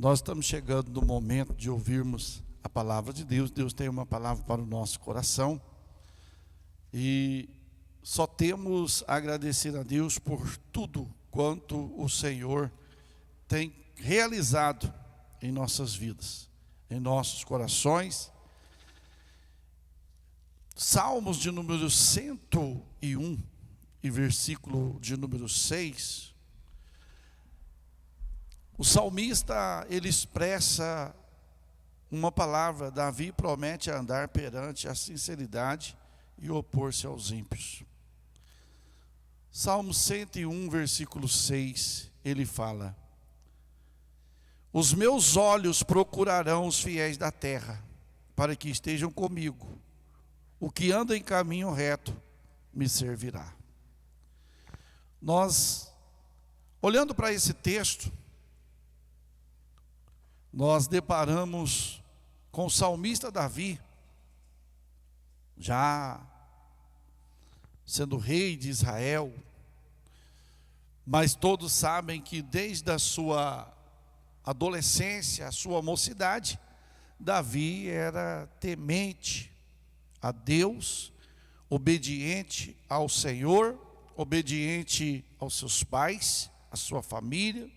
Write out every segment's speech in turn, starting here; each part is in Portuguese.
Nós estamos chegando no momento de ouvirmos a palavra de Deus. Deus tem uma palavra para o nosso coração. E só temos a agradecer a Deus por tudo quanto o Senhor tem realizado em nossas vidas, em nossos corações. Salmos de número 101 e versículo de número 6. O salmista, ele expressa uma palavra. Davi promete andar perante a sinceridade e opor-se aos ímpios. Salmo 101, versículo 6, ele fala: os meus olhos procurarão os fiéis da terra, para que estejam comigo. O que anda em caminho reto me servirá. Nós, olhando para esse texto, nós deparamos com o salmista Davi, já sendo rei de Israel, mas todos sabem que desde a sua adolescência, a sua mocidade, Davi era temente a Deus, obediente ao Senhor, obediente aos seus pais, à sua família.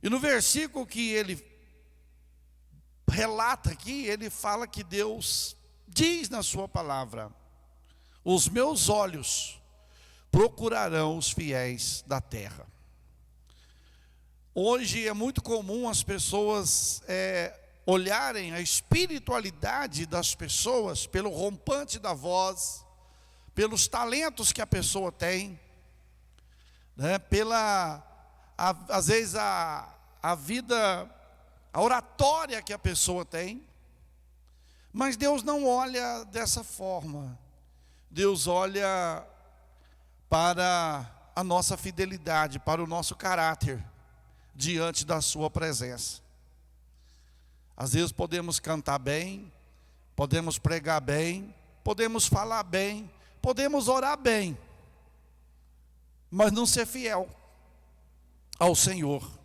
E no versículo que ele relata aqui, ele fala que Deus diz na sua palavra: os meus olhos procurarão os fiéis da terra. Hoje é muito comum as pessoas olharem a espiritualidade das pessoas pelo rompante da voz, pelos talentos que a pessoa tem, né? Às vezes a vida, a oratória que a pessoa tem. Mas Deus não olha dessa forma. Deus olha para a nossa fidelidade, para o nosso caráter diante da sua presença. Às vezes podemos cantar bem, podemos pregar bem, podemos falar bem, podemos orar bem, mas não ser fiel ao Senhor.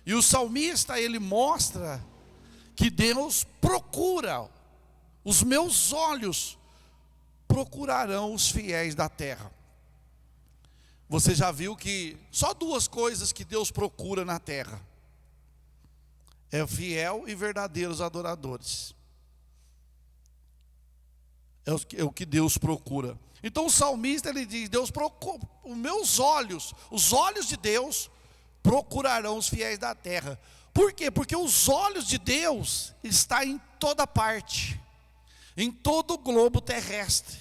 E o salmista, ele mostra que Deus procura, os meus olhos procurarão os fiéis da terra. Você já viu que só duas coisas que Deus procura na terra: é fiel e verdadeiros adoradores. É o que Deus procura. Então o salmista, ele diz: Deus procura, os meus olhos, os olhos de Deus procurarão os fiéis da terra. Por quê? Porque os olhos de Deus estão em toda parte, em todo o globo terrestre,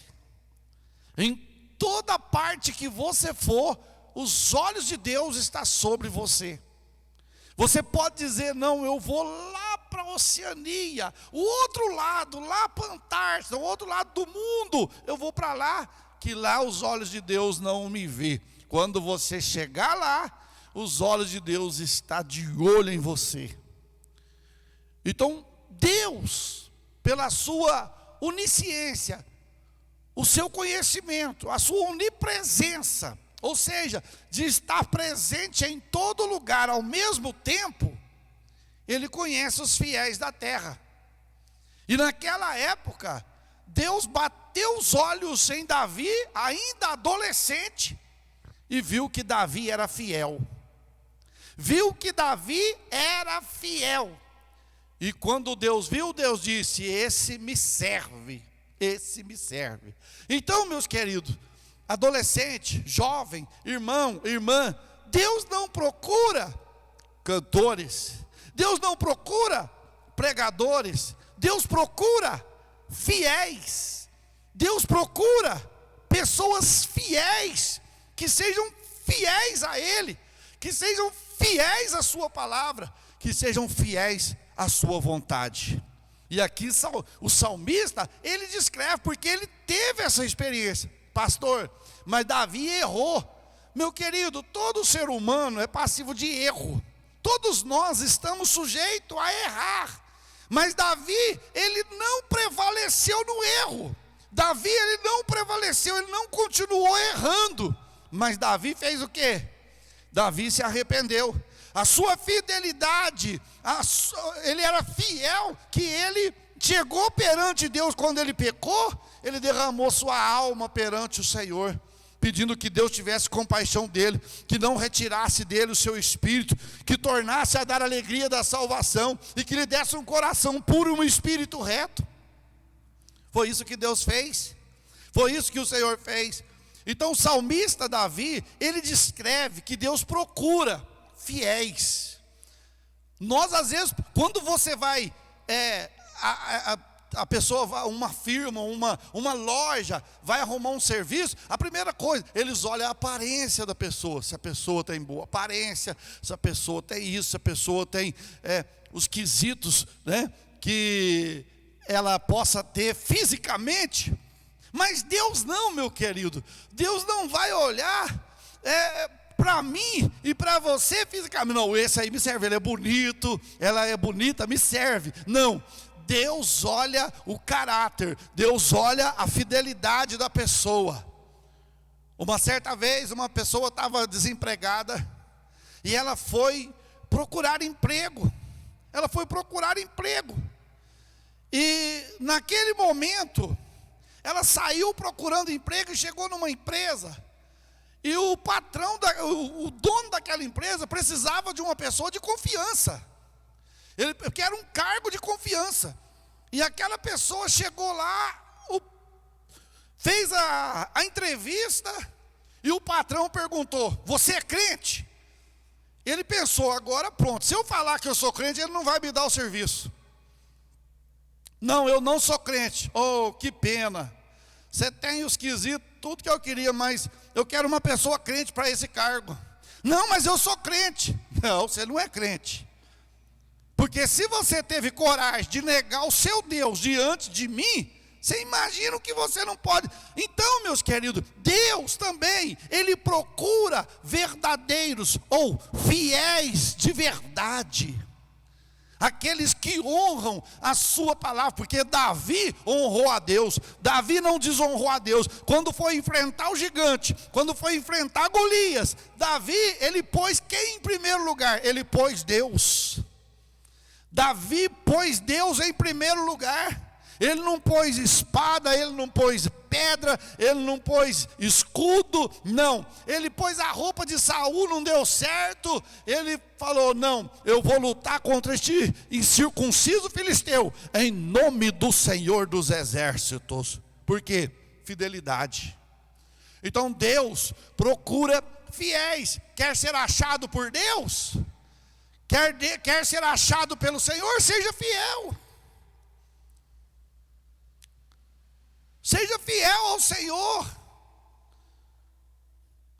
em toda parte que você for, os olhos de Deus estão sobre você. Você pode dizer: não, eu vou lá para a Oceania, o outro lado, lá para a Antártida, o outro lado do mundo, eu vou para lá, que lá os olhos de Deus não me vê. Quando você chegar lá, os olhos de Deus estão de olho em você. Então Deus, pela sua onisciência, o seu conhecimento, a sua onipresença, ou seja, de estar presente em todo lugar ao mesmo tempo, ele conhece os fiéis da terra. E naquela época, Deus bateu os olhos em Davi, ainda adolescente, e viu que Davi era fiel. Viu que Davi era fiel. E quando Deus viu, Deus disse: esse me serve, esse me serve. Então, meus queridos, adolescente, jovem, irmão, irmã, Deus não procura cantores, Deus não procura pregadores, Deus procura fiéis. Deus procura pessoas fiéis, que sejam fiéis a Ele, que sejam fiéis à sua palavra, que sejam fiéis à sua vontade. E aqui o salmista, ele descreve, porque ele teve essa experiência. Pastor, mas Davi errou. Meu querido, todo ser humano é passivo de erro. Todos nós estamos sujeitos a errar. Mas Davi, ele não prevaleceu no erro. Davi, ele não prevaleceu, ele não continuou errando. Mas Davi fez o quê? Davi se arrependeu. A sua fidelidade, ele era fiel, que ele chegou perante Deus quando ele pecou, ele derramou sua alma perante o Senhor, pedindo que Deus tivesse compaixão dele, que não retirasse dele o seu espírito, que tornasse a dar alegria da salvação, e que lhe desse um coração puro e um espírito reto. Foi isso que Deus fez, foi isso que o Senhor fez. Então o salmista Davi, ele descreve que Deus procura fiéis. Nós às vezes, quando você vai, a pessoa, uma firma, uma loja, vai arrumar um serviço, a primeira coisa, eles olham a aparência da pessoa, se a pessoa tem boa aparência, se a pessoa tem isso, se a pessoa tem os quesitos, né, que ela possa ter fisicamente. Mas Deus não, meu querido, Deus não vai olhar para mim e para você fisicamente. Não, esse aí me serve, ele é bonito, ela é bonita, me serve. Não, Deus olha o caráter, Deus olha a fidelidade da pessoa. Uma certa vez, uma pessoa estava desempregada, e ela foi procurar emprego, e naquele momento, ela saiu procurando emprego e chegou numa empresa, e o patrão, o dono daquela empresa precisava de uma pessoa de confiança, porque era um cargo de confiança, e aquela pessoa chegou lá, fez a entrevista, e o patrão perguntou: você é crente? Ele pensou: agora pronto, se eu falar que eu sou crente, ele não vai me dar o serviço. Não, eu não sou crente. Oh, que pena. Você tem os quesitos, tudo que eu queria, mas eu quero uma pessoa crente para esse cargo. Não, mas eu sou crente. Não, você não é crente. Porque se você teve coragem de negar o seu Deus diante de mim, você imagina o que você não pode. Então, meus queridos, Deus também, ele procura verdadeiros ou fiéis de verdade. Aqueles que honram a sua palavra, porque Davi honrou a Deus, Davi não desonrou a Deus. Quando foi enfrentar o gigante, quando foi enfrentar Golias, Davi, ele pôs quem em primeiro lugar? Ele pôs Deus. Davi pôs Deus em primeiro lugar. Ele não pôs espada, ele não pôs pedra, ele não pôs escudo, não. Ele pôs a roupa de Saul, não deu certo. Ele falou: não, eu vou lutar contra este incircunciso filisteu, em nome do Senhor dos exércitos. Por quê? Fidelidade. Então Deus procura fiéis. Quer ser achado por Deus? Quer ser achado pelo Senhor? Seja fiel. Seja fiel ao Senhor.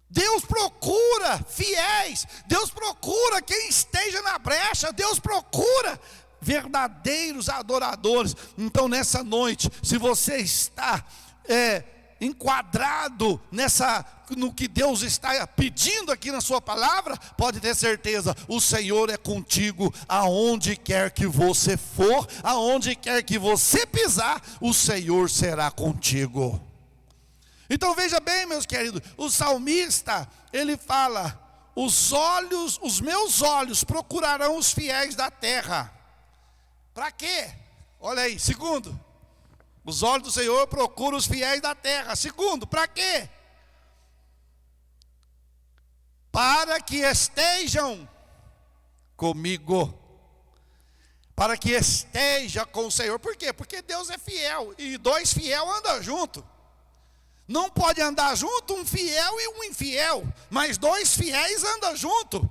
Deus procura fiéis. Deus procura quem esteja na brecha. Deus procura verdadeiros adoradores. Então nessa noite, se você está enquadrado no que Deus está pedindo aqui na sua palavra, pode ter certeza, o Senhor é contigo aonde quer que você for, aonde quer que você pisar, o Senhor será contigo. Então veja bem, meus queridos, o salmista, ele fala: os meus olhos procurarão os fiéis da terra. Para quê? Olha aí, segundo, os olhos do Senhor procuram os fiéis da terra. Segundo, para quê? Para que estejam comigo. Para que esteja com o Senhor. Por quê? Porque Deus é fiel. E dois fiéis andam junto. Não pode andar junto um fiel e um infiel. Mas dois fiéis andam junto.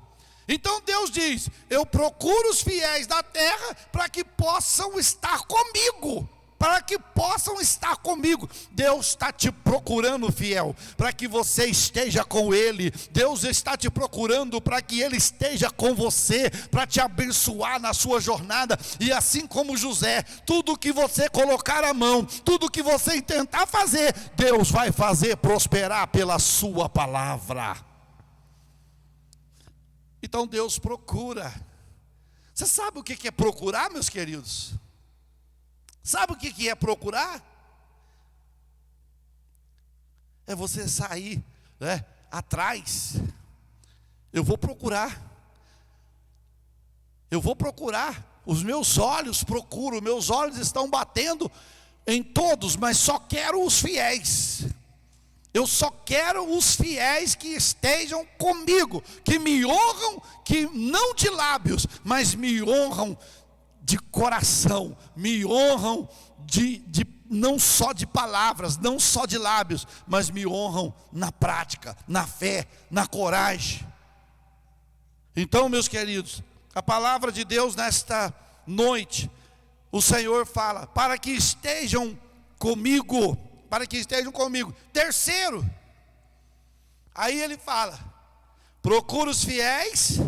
Então Deus diz: eu procuro os fiéis da terra para que possam estar comigo. Para que possam estar comigo. Deus está te procurando, fiel, para que você esteja com Ele. Deus está te procurando para que Ele esteja com você, para te abençoar na sua jornada. E assim como José, tudo que você colocar a mão, tudo que você intentar fazer, Deus vai fazer prosperar pela sua palavra. Então Deus procura. Você sabe o que é procurar, meus queridos? Sabe o que é procurar? É você sair, atrás. Eu vou procurar. Eu vou procurar, os meus olhos procuram, meus olhos estão batendo em todos, mas só quero os fiéis. Eu só quero os fiéis que estejam comigo, que me honram, que não de lábios, mas me honram de coração, me honram não só de palavras, não só de lábios, mas me honram na prática, na fé, na coragem. Então, meus queridos, a palavra de Deus nesta noite, o Senhor fala, para que estejam comigo, para que estejam comigo. Terceiro, aí ele fala, procura os fiéis,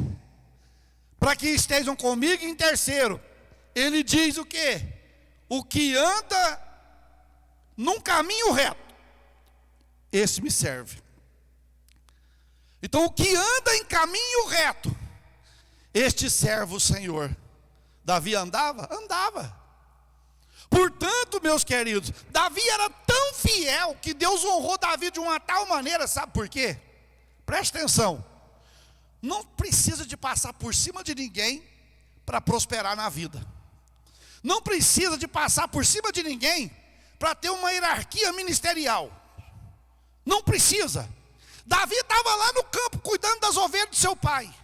para que estejam comigo. Em terceiro, ele diz o quê? O que anda num caminho reto, esse me serve. Então o que anda em caminho reto, este serve o Senhor. Davi andava? Andava. Portanto, meus queridos, Davi era tão fiel que Deus honrou Davi de uma tal maneira, sabe por quê? Preste atenção, não precisa de passar por cima de ninguém para prosperar na vida. Não precisa de passar por cima de ninguém para ter uma hierarquia ministerial. Não precisa. Davi estava lá no campo cuidando das ovelhas do seu pai.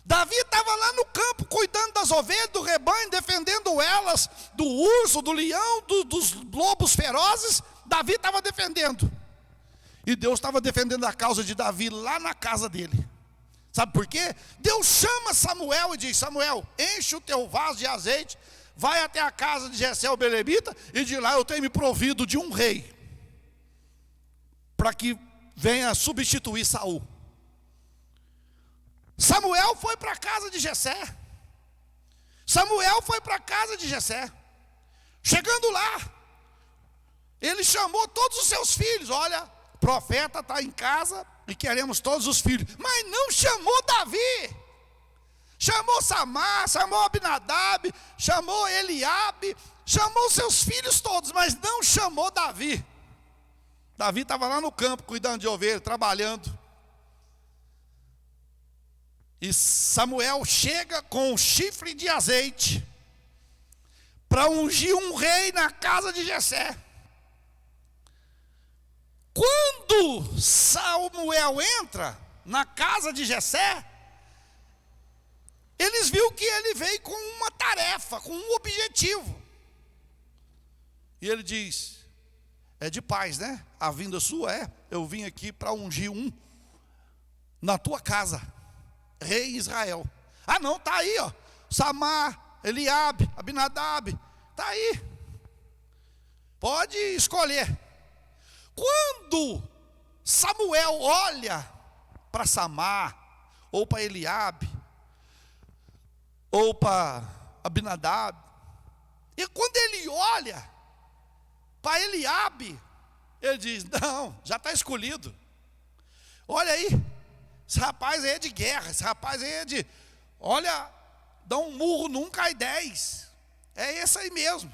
Davi estava lá no campo cuidando das ovelhas do rebanho, defendendo elas do urso, do leão, dos lobos ferozes. Davi estava defendendo. E Deus estava defendendo a causa de Davi lá na casa dele. Sabe por quê? Deus chama Samuel e diz, Samuel, enche o teu vaso de azeite, vai até a casa de Jessé o belemita, e de lá eu tenho me provido de um rei, para que venha substituir Saul. Samuel foi para a casa de Jessé. Samuel foi para a casa de Jessé. Chegando lá, ele chamou todos os seus filhos. Olha, o profeta está em casa e queremos todos os filhos. Mas não chamou Davi. Chamou Samar, chamou Abinadab, chamou Eliabe, chamou seus filhos todos, mas não chamou Davi. Davi estava lá no campo cuidando de ovelha, trabalhando. E Samuel chega com um chifre de azeite para ungir um rei na casa de Jessé. Quando Samuel entra na casa de Jessé, eles viram que ele veio com uma tarefa, com um objetivo. E ele diz, é de paz, né? A vinda sua é, eu vim aqui para ungir um na tua casa, rei Israel. Ah não, está aí ó, Samar, Eliabe, Abinadab, está aí, pode escolher. Quando Samuel olha para Samar, ou para Eliabe, ou para Abinadab, e quando ele olha para Eliabe, ele diz, não, já está escolhido. Olha aí, esse rapaz aí é de guerra, esse rapaz aí é de, olha, dá um murro, num cai 10. É esse aí mesmo.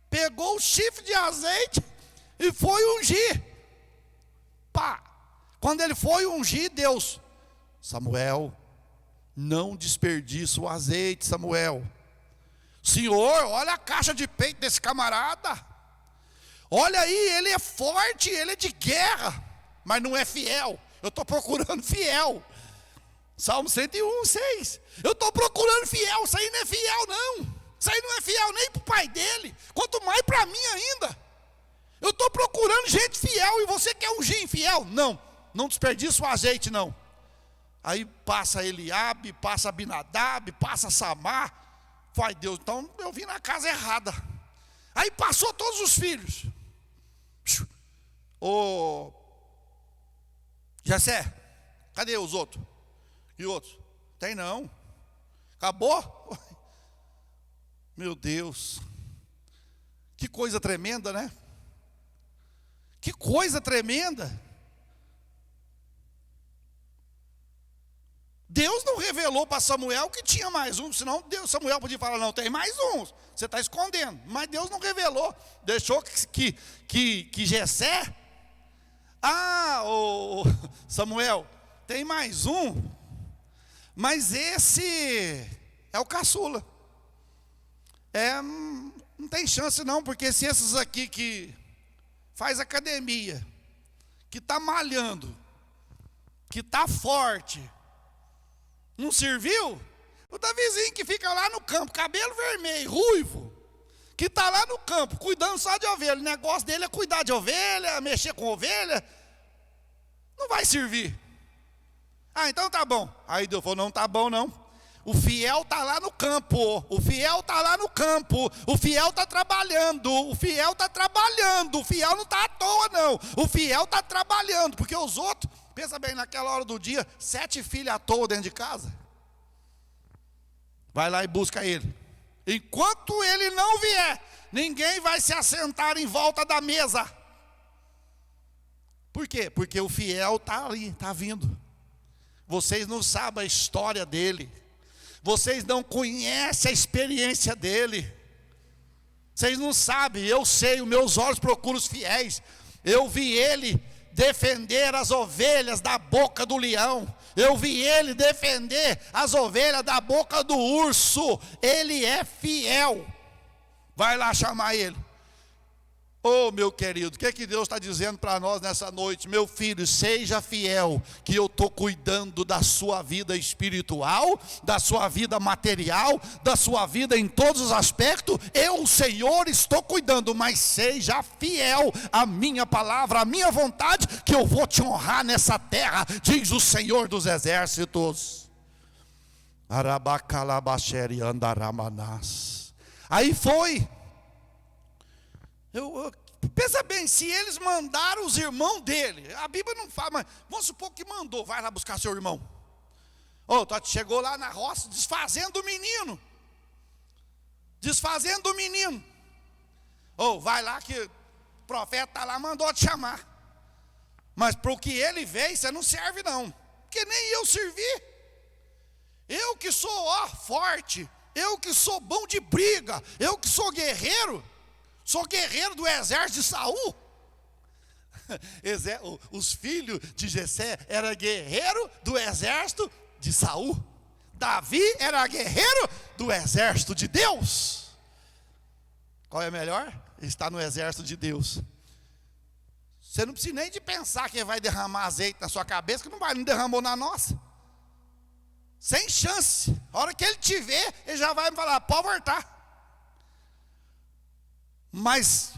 Pegou o chifre de azeite e foi ungir. Pá! Quando ele foi ungir, Deus, Samuel, não desperdiça o azeite, Samuel. Senhor, olha a caixa de peito desse camarada. Olha aí, ele é forte, ele é de guerra, mas não é fiel. Eu estou procurando fiel. Salmo 101, 6. Eu estou procurando fiel, isso aí não é fiel não. Isso aí não é fiel nem para o pai dele, quanto mais para mim ainda. Eu estou procurando gente fiel e você quer ungir infiel? Não, não desperdiça o azeite não. Aí passa Eliabe, passa Abinadab, passa Samar. Vai Deus, então eu vim na casa errada. Aí passou todos os filhos. Ô Jessé, cadê os outros? E outros? Tem não. Acabou? Meu Deus. Que coisa tremenda, né? Que coisa tremenda. Deus não revelou para Samuel que tinha mais um, senão Samuel podia falar, não, tem mais um, você está escondendo. Mas Deus não revelou, deixou que Jessé, Samuel, tem mais um, mas esse é o caçula. Não tem chance não, porque se esses aqui que faz academia, que está malhando, que está forte, não serviu, o Davizinho que fica lá no campo, cabelo vermelho, ruivo, que está lá no campo, cuidando só de ovelha, o negócio dele é cuidar de ovelha, mexer com ovelha, não vai servir. Então tá bom. Aí Deus falou, não tá bom não. O fiel está lá no campo, o fiel está lá no campo, o fiel está trabalhando, o fiel está trabalhando, o fiel não está à toa não, o fiel está trabalhando, porque os outros, pensa bem, naquela hora do dia, 7 filhos à toa dentro de casa, vai lá e busca ele, enquanto ele não vier, ninguém vai se assentar em volta da mesa. Por quê? Porque o fiel está ali, está vindo. Vocês não sabem a história dele, vocês não conhecem a experiência dele, vocês não sabem, eu sei, os meus olhos procuram os fiéis, eu vi ele defender as ovelhas da boca do leão, eu vi ele defender as ovelhas da boca do urso, ele é fiel, vai lá chamar ele. Oh, meu querido, o que é que Deus está dizendo para nós nessa noite? Meu filho, seja fiel, que eu estou cuidando da sua vida espiritual, da sua vida material, da sua vida em todos os aspectos. Eu, o Senhor, estou cuidando, mas seja fiel à minha palavra, à minha vontade, que eu vou te honrar nessa terra, diz o Senhor dos exércitos. Arabacalabacheri andaramanás. Aí foi. Pensa bem, se eles mandaram os irmãos dele, a Bíblia não fala, mas vamos supor que mandou, vai lá buscar seu irmão. Chegou lá na roça, desfazendo o menino. Vai lá que o profeta está lá, mandou te chamar. Mas para o que ele veio, você não serve não, porque nem eu servi. Eu que sou forte, eu que sou bom de briga, eu que sou guerreiro. Sou guerreiro do exército de Saul. Os filhos de Jessé eram guerreiros do exército de Saul. Davi era guerreiro do exército de Deus. Qual é melhor? Está no exército de Deus. Você não precisa nem de pensar que ele vai derramar azeite na sua cabeça, que não derramou na nossa. Sem chance. A hora que ele te ver, ele já vai me falar, pode voltar. Mas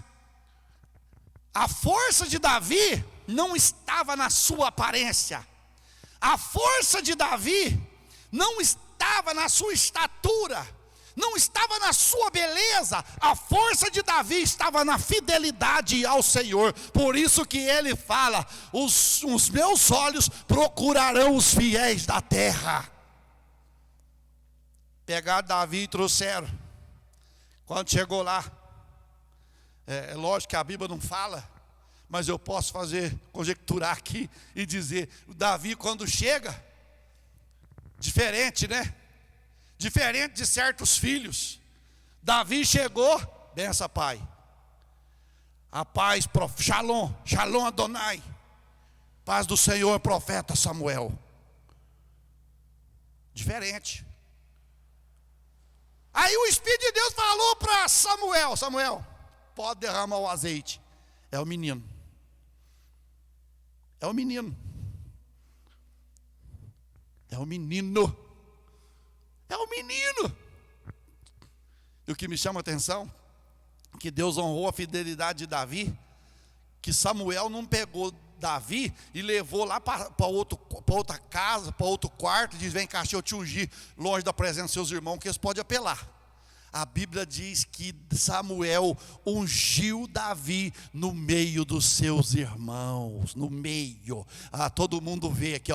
a força de Davi não estava na sua aparência, a força de Davi não estava na sua estatura, não estava na sua beleza, a força de Davi estava na fidelidade ao Senhor. Por isso que ele fala, os meus olhos procurarão os fiéis da terra. Pegaram Davi e trouxeram. Quando chegou lá, é lógico que a Bíblia não fala, mas eu posso conjecturar aqui e dizer, o Davi quando chega, diferente, né? Diferente de certos filhos. Davi chegou, benção pai. A paz, Shalom, Shalom Adonai. Paz do Senhor, profeta Samuel. Diferente. Aí o Espírito de Deus falou para Samuel, pode derramar o azeite. É o menino. É o menino. É o menino. É o menino. E o que me chama a atenção, que Deus honrou a fidelidade de Davi, que Samuel não pegou Davi e levou lá para outra casa, para outro quarto, e diz, vem cá, deixa eu te ungir, longe da presença dos seus irmãos, que eles podem apelar. A Bíblia diz que Samuel ungiu Davi no meio dos seus irmãos, no meio. Todo mundo vê aqui,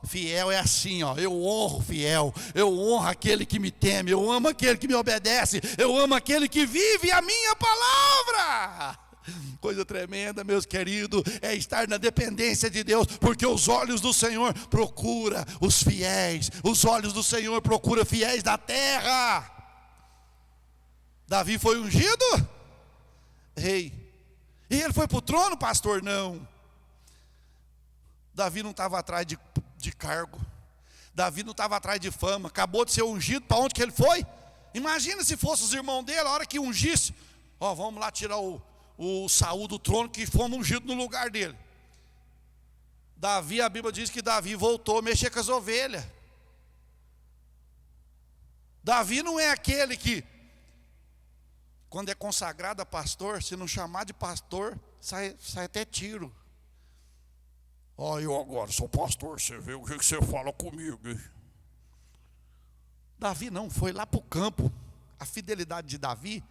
fiel é assim, eu honro o fiel, eu honro aquele que me teme, eu amo aquele que me obedece, eu amo aquele que vive a minha palavra. Coisa tremenda, meus queridos, é estar na dependência de Deus, porque os olhos do Senhor procuram os fiéis, os olhos do Senhor procuram fiéis da terra. Davi foi ungido rei, e ele foi para o trono, pastor? Não. Davi não estava atrás de cargo, Davi não estava atrás de fama, acabou de ser ungido, para onde que ele foi? Imagina se fosse os irmãos dele, a hora que ungisse, vamos lá tirar o Saul do trono, que fomos ungidos no lugar dele. Davi, a Bíblia diz que Davi voltou a mexer com as ovelhas. Davi não é aquele que, quando é consagrado a pastor, se não chamar de pastor, sai até tiro. Eu agora sou pastor, você vê o que você fala comigo. Davi não, foi lá para o campo. A fidelidade de Davi,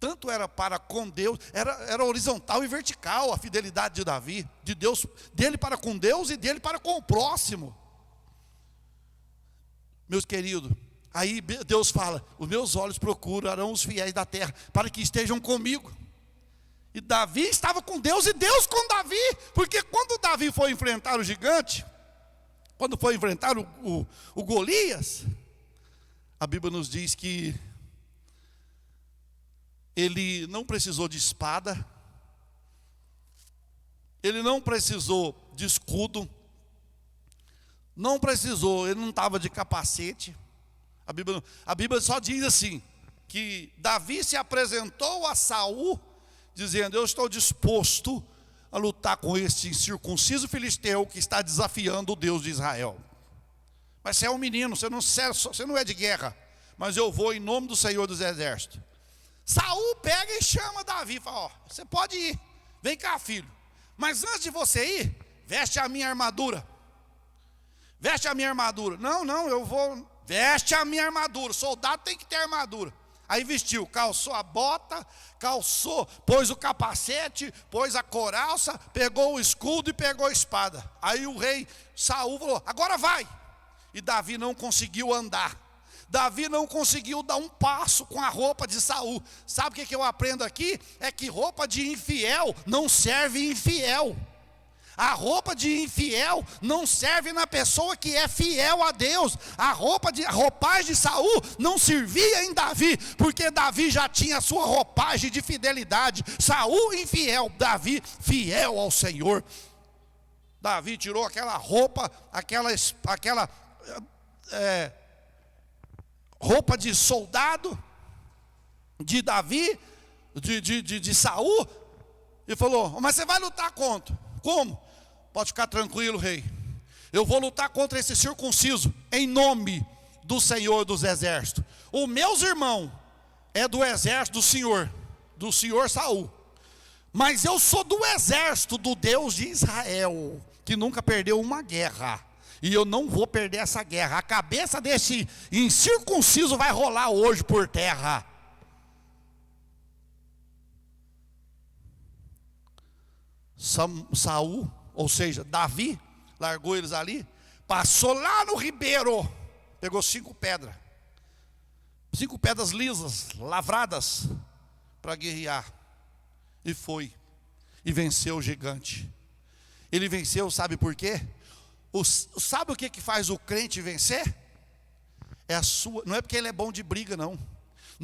tanto era para com Deus, era horizontal e vertical a fidelidade de Davi, de Deus, dele para com Deus e dele para com o próximo. Meus queridos, aí Deus fala: os meus olhos procurarão os fiéis da terra, para que estejam comigo. E Davi estava com Deus e Deus com Davi, porque quando Davi foi enfrentar o gigante, quando foi enfrentar o Golias, a Bíblia nos diz que ele não precisou de espada, ele não precisou de escudo, ele não estava de capacete. A Bíblia só diz assim, que Davi se apresentou a Saul, dizendo: eu estou disposto a lutar com este incircunciso filisteu que está desafiando o Deus de Israel. Mas você é um menino, você não é de guerra, mas eu vou em nome do Senhor dos Exércitos. Saul pega e chama Davi e fala: você pode ir, vem cá, filho, mas antes de você ir, veste a minha armadura. Veste a minha armadura. Não, eu vou. Veste a minha armadura. Soldado tem que ter armadura. Aí vestiu, calçou a bota, pôs o capacete, pôs a couraça, pegou o escudo e pegou a espada. Aí o rei Saul falou: agora vai. E Davi não conseguiu andar. Davi não conseguiu dar um passo com a roupa de Saul. Sabe o que eu aprendo aqui? É que roupa de infiel não serve infiel. A roupa de infiel não serve na pessoa que é fiel a Deus. A roupagem de Saul não servia em Davi, porque Davi já tinha a sua roupagem de fidelidade. Saul infiel, Davi fiel ao Senhor. Davi tirou aquela roupa, aquela roupa de soldado de Davi, de Saul, e falou: mas você vai lutar contra? Como? Pode ficar tranquilo, rei. Eu vou lutar contra esse circunciso em nome do Senhor dos Exércitos. Os meus irmãos é do exército do Senhor Saul. Mas eu sou do exército do Deus de Israel, que nunca perdeu uma guerra. E eu não vou perder essa guerra. A cabeça desse incircunciso vai rolar hoje por terra. Saul, ou seja, Davi, largou eles ali, passou lá no ribeiro, pegou 5 pedras lisas, lavradas, para guerrear, e foi, e venceu o gigante. Ele venceu, sabe por quê? Sabe o que faz o crente vencer? Não é porque ele é bom de briga, não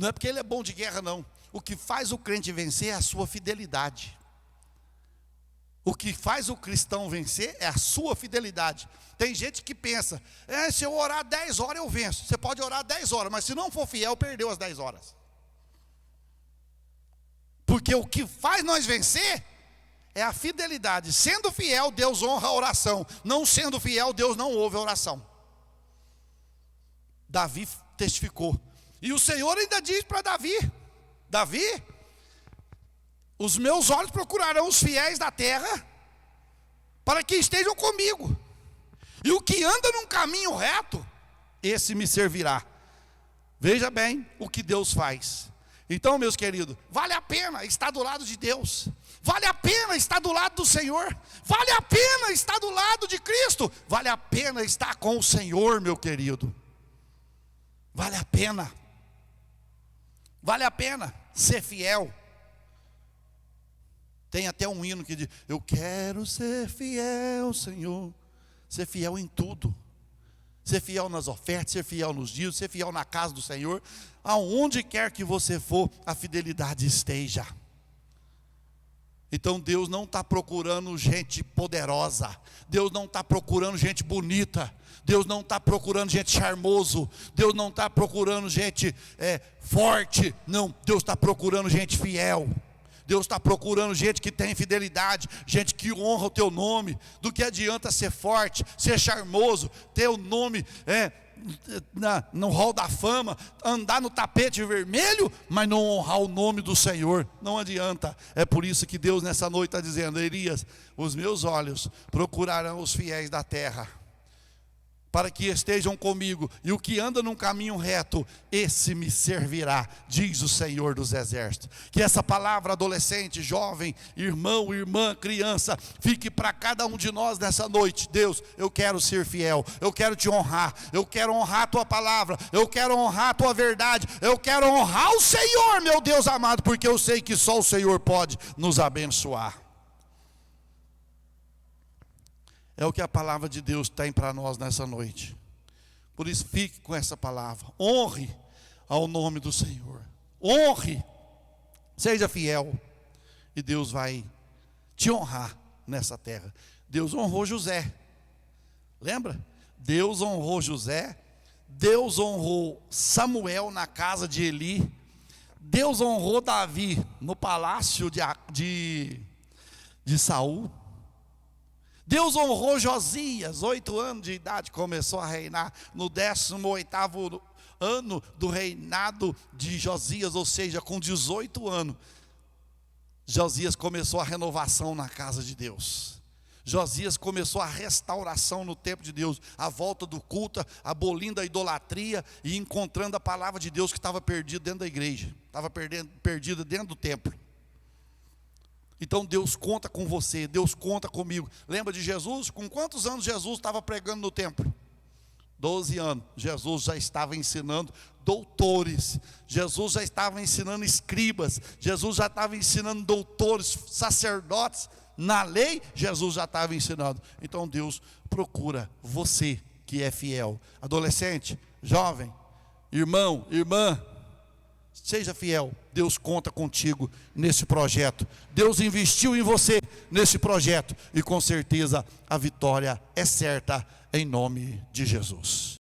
é porque ele é bom de guerra, não. O que faz o crente vencer é a sua fidelidade. O que faz o cristão vencer é a sua fidelidade. Tem gente que pensa: se eu orar 10 horas eu venço. Você pode orar 10 horas, mas se não for fiel, perdeu as 10 horas. Porque o que faz nós vencer é a fidelidade. Sendo fiel, Deus honra a oração. Não sendo fiel, Deus não ouve a oração. Davi testificou. E o Senhor ainda diz para Davi: Davi, os meus olhos procurarão os fiéis da terra, para que estejam comigo. E o que anda num caminho reto, esse me servirá. Veja bem o que Deus faz. Então, meus queridos, vale a pena estar do lado de Deus. Vale a pena estar do lado do Senhor. Vale a pena estar do lado de Cristo. Vale a pena estar com o Senhor, meu querido. Vale a pena. Vale a pena ser fiel. Tem até um hino que diz: eu quero ser fiel, Senhor. Ser fiel em tudo. Ser fiel nas ofertas, ser fiel nos dias, ser fiel na casa do Senhor. Aonde quer que você for, a fidelidade esteja. Então Deus não está procurando gente poderosa, Deus não está procurando gente bonita, Deus não está procurando gente charmoso, Deus não está procurando gente forte, não, Deus está procurando gente fiel. Deus está procurando gente que tem fidelidade, gente que honra o teu nome. Do que adianta ser forte, ser charmoso, ter o nome no hall da fama, andar no tapete vermelho, mas não honrar o nome do Senhor? Não adianta. É por isso que Deus nessa noite está dizendo: Elias, os meus olhos procurarão os fiéis da terra, para que estejam comigo, e o que anda num caminho reto, esse me servirá, diz o Senhor dos Exércitos. Que essa palavra, adolescente, jovem, irmão, irmã, criança, fique para cada um de nós nessa noite. Deus, eu quero ser fiel, eu quero te honrar, eu quero honrar a tua palavra, eu quero honrar a tua verdade, eu quero honrar o Senhor, meu Deus amado, porque eu sei que só o Senhor pode nos abençoar. É o que a palavra de Deus tem para nós nessa noite. Por isso, fique com essa palavra. Honre ao nome do Senhor. Honre. Seja fiel. E Deus vai te honrar nessa terra. Deus honrou José. Lembra? Deus honrou José. Deus honrou Samuel na casa de Eli. Deus honrou Davi no palácio de Saul. Deus honrou Josias, 8 anos de idade, começou a reinar. No 18º ano do reinado de Josias, ou seja, com 18 anos, Josias começou a renovação na casa de Deus. Josias começou a restauração no templo de Deus, a volta do culto, abolindo a idolatria e encontrando a palavra de Deus que estava perdida dentro da igreja, estava perdida dentro do templo. Então Deus conta com você, Deus conta comigo. Lembra de Jesus? Com quantos anos Jesus estava pregando no templo? 12 anos. Jesus já estava ensinando doutores, Jesus já estava ensinando escribas, Jesus já estava ensinando doutores, sacerdotes. Na lei, Jesus já estava ensinando. Então Deus procura você que é fiel. Adolescente, jovem, irmão, irmã, seja fiel. Deus conta contigo nesse projeto. Deus investiu em você nesse projeto. E com certeza a vitória é certa em nome de Jesus.